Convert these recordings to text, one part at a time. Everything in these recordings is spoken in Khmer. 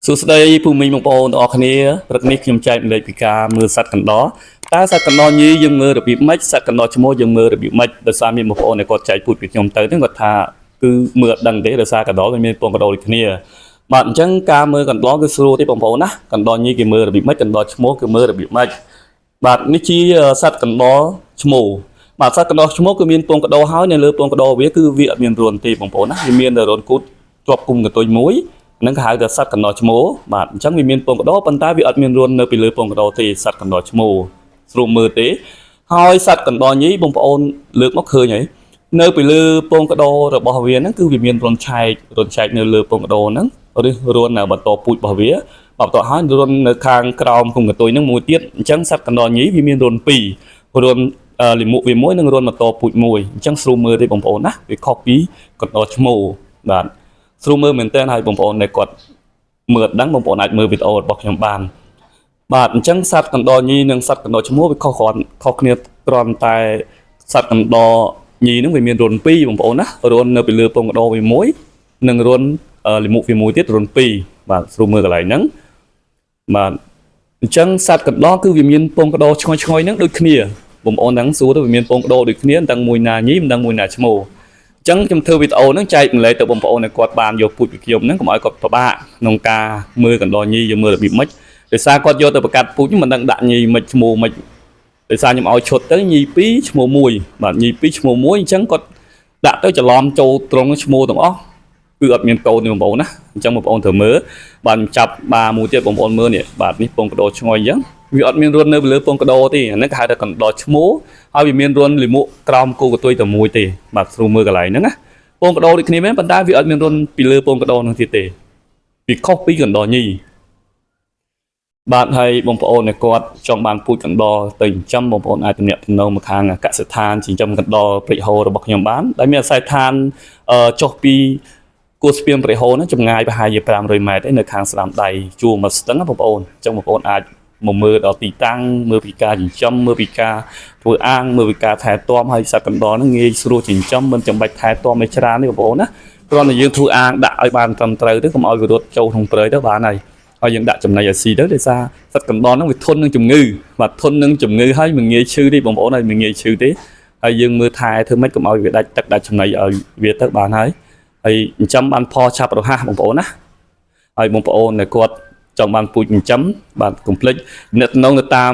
សួស្តីពូមីងបងប្អូនទាំងអស់គ្នាព្រឹកនេះខ្ញុំចែកម្លែកពីការមើលសត្វកណ្ដុរតើសត្វកណ្ដុរញីយើងមើលរបៀបម៉េចសត្វកណ្ដុរឈ្មោះយើងមើលរបៀបម៉េចដោយសារមានបងប្អូនដែលគាត់ចែកពូជពីខ្ញុំទៅហ្នឹងគាត់ថាគឺមើលអត់ដឹងទេដោយសារកណ្ដុរវាមានពងកណ្ដុរដូចគ្នាបាទអញ្ចឹងការមើលកណ្ដុរគឺស្រួលទេបងប្អូនណាកណ្ដុរញីគេមើលរបៀបម៉េចកណ្ដុរឈ្មោះគឺមើលរបៀបម៉េចបាទនេះជាសត្វកណ្ដុរឈ្មោះបាទសត្វកណ្ដុរឈ្មោះគឺមានពងកណ្ដុរហើយនៅលើពងកណ្ដុរវាគឺវាអត់មានរន្ធទេបងប្អូនណាវាមានតែរន្ធគូតជាប់គុំកន្ទុយមួយហ្នឹងគេហៅថាសត្វកណ្ដុរឈ្មោះបាទអញ្ចឹងវាមានពងកណ្ដុរប៉ុន្តែវាអត់មានរន្ធនៅពីលើពងកណ្ដុរទេសត្វកណ្ដុរឈ្មោះស្រួលមើលទេហើយសត្វកណ្ដុរញីបងប្អូនលើកមកឃើញហើយនៅពីលើពងកណ្ដុររបស់វាហ្នឹងគឺវាមានរន្ធឆែកនៅលើពងកណ្ដុរហ្នឹងឬរន្ធបន្តពូជរបស់វាបាទបន្តហើយរន្ធនៅខាងក្រោមគុំកន្ទុយហ្នឹងមួយទៀតអញ្ចឹងសត្វកណ្ដុរញីវាមានរន្ធពីររន្ធលិមុខវាមួយនិងរន្ធបន្តពូជមួយអញ្ចឹងស្រួលមើលទេបងប្អូនណាវាខុសពីកណ្ដុរឈ្មោះបាទស្រួលមើលមែនតើហើយបងប្អូនដែលគាត់មើលដឹងបងប្អូនអាចមើលវីដេអូរបស់ខ្ញុំបានបាទអញ្ចឹងសត្វកណ្ដុរញីនិងសត្វកណ្ដុរឈ្មោះវាខុសគ្នាគ្រាន់តែសត្វកណ្ដុរញីហ្នឹងវាមានរន្ធពីរបងប្អូនណារន្ធនៅពីលើពងកណ្ដុរវាមួយនិងរន្ធលិមុខវាមួយទៀតរន្ធពីរបាទស្រួលមើលកន្លែងហ្នឹងបាទអញ្ចឹងសត្វកណ្ដុរគឺវាមានពងកណ្ដុរឆ្ងយហ្នឹងដូចគ្នាបងប្អូនហ្នឹងសួរទៅវាមានពងកណ្ដុរដូចគ្នាមិនដឹងមួយណាញីមិនដឹងមួយណាឈ្មោះអញ្ចឹងខ្ញុំធ្វើវីដេអូហ្នឹងចែកម្លែកទៅបងប្អូនដែលគាត់បានយកពូជពីខ្ញុំហ្នឹងកុំឲ្យគាត់ពិបាកក្នុងការមើលកណ្ដុរញីយកមើលរបៀបម៉េចដោយសារគាត់យកទៅប្រកាសពូជមិនដឹងដាក់ញីម៉េចឈ្មោះម៉េចដោយសារខ្ញុំឲ្យឈុតទៅញី2ឈ្មោះ1បាទញី2ឈ្មោះ1អញ្ចឹងគាត់ដាក់ទៅច្រឡំចូលត្រង់ឈ្មោះទាំងអស់គឺអត់មានកូនទេបងប្អូនណាអញ្ចឹងបងប្អូនត្រូវមើលបាទចាប់បាមួយទៀតបងប្អូនមើលនេះបាទនេះពងកណ្ដុរឆ្ងយអញ្ចឹងវាអត់មានរន្ធនៅលើពងកណ្ដុរទេអានេះគេហៅថាកណ្ដុរឈ្មោះហើយវាមានរន្ធលិមុខក្រោមគូកន្ទុយតែមួយទេបាទស្រួលមើលកន្លែងហ្នឹងណាពងកណ្ដុរដូចគ្នាមែនប៉ុន្តែវាអត់មានរន្ធពីលើពងកណ្ដុរនោះទៀតទេវាខុសពីកណ្ដុរញីបាទហើយបងប្អូនដែលគាត់ចង់បានពូជកណ្ដុរទៅចិញ្ចឹមបងប្អូនអាចទំនាក់ទំនងមកខាងកសិដ្ឋានចិញ្ចឹមកណ្ដុរព្រៃហូររបស់ខ្ញុំបានដែលមានអាស័យដ្ឋានចុះពីគួរស្ពានព្រៃហូរហ្នឹងចម្ងាយប្រហែលជា500ម៉ែត្រឯនៅខាងស្ដាំដៃជួរមកស្ទឹងបងប្អូនអញ្ចឹងបងប្អូនអាចមកមើលដល់ទីតាំងមើលពីការចិញ្ចឹមមើលពីការធ្វើអាងមើលពីការថែទាំហើយសត្វកណ្ដុរហ្នឹងងាយស្រួលចិញ្ចឹមមិនចាំបាច់ថែទាំឲ្យច្រើនទេបងប្អូនណាគ្រាន់តែយើងធ្វើអាងដាក់ឲ្យបានត្រឹមត្រូវទៅកុំឲ្យវារត់ចូលក្នុងព្រៃទៅបានហើយយើងដាក់ចំណីឲ្យស៊ីទៅដោយសារសត្វកណ្ដុរហ្នឹងវាធន់នឹងជំងឺបាទធន់នឹងជំងឺហើយមិនងាយឈឺទេបងប្អូនហើយមិនងាយឈឺទេហើយយើងមើលថែធ្វើម៉េចកុំឲ្យវាដាច់ទឹកដាច់ចំណីឲ្យវាទៅបានហើយចិញ្ចឹមបានផលឆាប់រហ័សបងប្អូនណាហើយបងប្អូនដែលគាត់ចង់បានពូជចិញ្ចឹមបាទកុំភ្លេចអ្នកទំនងទៅតាម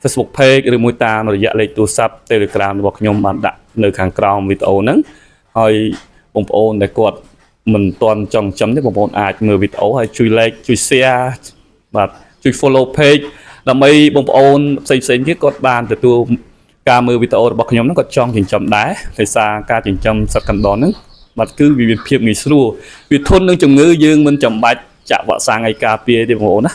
Facebook Page ឬមួយតាមរយៈលេខទូរស័ព្ទ Telegram របស់ខ្ញុំបានដាក់នៅខាងក្រោមវីដេអូហ្នឹងហើយបងប្អូនដែលគាត់មិនទាន់ចង់ចិញ្ចឹមទេបងប្អូនអាចមើលវីដេអូហើយជួយ like ជួយ share បាទជួយ follow page ដើម្បីបងប្អូនផ្សេងទៀតគាត់បានទទួលការមើលវីដេអូរបស់ខ្ញុំហ្នឹងគាត់ចង់ចិញ្ចឹមដែរដោយសារការចិញ្ចឹមសត្វកណ្ដុរហ្នឹងបាទគឺវាមានភាពងាយស្រួលវាធន់នឹងជំងឺយើងមិនចាំបាច់ចាក់វ៉ាក់សាំងឲ្យការពារទេបងប្អូនណា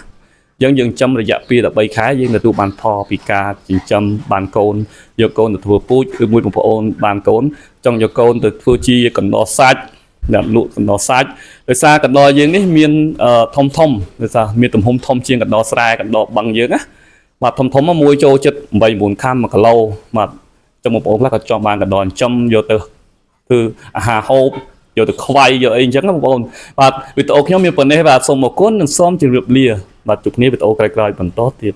យើងចិញ្ចឹមរយៈពេល13ខែយើងទទួលបានផលពីការចិញ្ចឹមបានកូនយកកូនទៅធ្វើពូជឬមួយបងប្អូនបានកូនចង់យកកូនទៅធ្វើជាកណ្ដុរសាច់ដាក់លក់កណ្ដុរសាច់ដោយសារកណ្ដុរយើងនេះមានធំដោយសារមានទំហំធំជាងកណ្ដុរស្រែកណ្ដុរបឹងយើងណាបាទធំមួយចូលចិត្ត8 9ខាំ1គីឡូបាទចាំបងប្អូនខ្លះក៏ចង់បានកណ្ដុរចិញ្ចឹមយកទៅគឺអាហារហូបយកទៅខ្វៃយកអីអញ្ចឹងបងប្អូនបាទវីដេអូខ្ញុំមានប៉ុណ្ណេះបាទសូមអរគុណនិងសូមជម្រាបលាបាទជួបគ្នាវីដេអូក្រោយៗបន្តទៀត